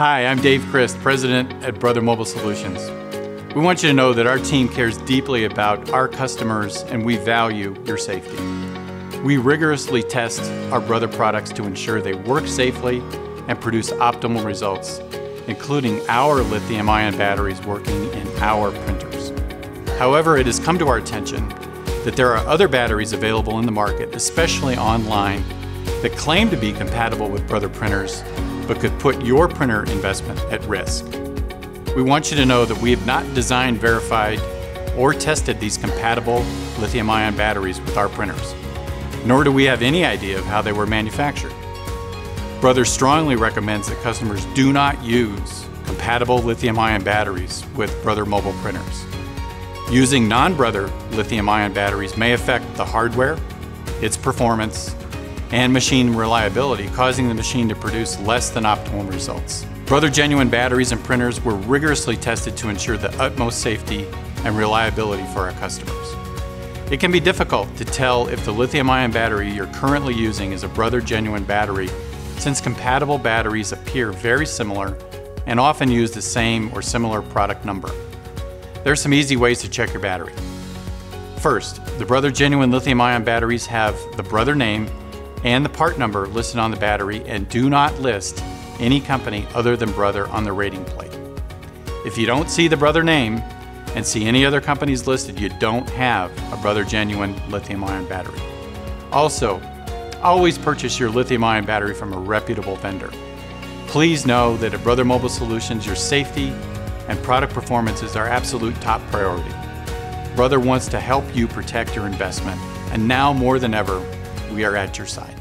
Hi, I'm Dave Crist, President at Brother Mobile Solutions. We want you to know that our team cares deeply about our customers and we value your safety. We rigorously test our Brother products to ensure they work safely and produce optimal results, including our lithium-ion batteries working in our printers. However, it has come to our attention that there are other batteries available in the market, especially online, that claim to be compatible with Brother printers, but could put your printer investment at risk. We want you to know that we have not designed, verified, or tested these compatible lithium-ion batteries with our printers, nor do we have any idea of how they were manufactured. Brother strongly recommends that customers do not use compatible lithium-ion batteries with Brother mobile printers. Using non-Brother lithium-ion batteries may affect the hardware, its performance, and machine reliability, causing the machine to produce less than optimal results. Brother genuine batteries and printers were rigorously tested to ensure the utmost safety and reliability for our customers. It can be difficult to tell if the lithium-ion battery you're currently using is a Brother genuine battery, since compatible batteries appear very similar and often use the same or similar product number. There are some easy ways to check your battery. First, the Brother genuine lithium-ion batteries have the Brother name and the part number listed on the battery and do not list any company other than Brother on the rating plate. If you don't see the Brother name and see any other companies listed, you don't have a Brother genuine lithium-ion battery. Also, always purchase your lithium-ion battery from a reputable vendor. Please know that at Brother Mobile Solutions, your safety and product performance is our absolute top priority. Brother wants to help you protect your investment, and now more than ever, we are at your side.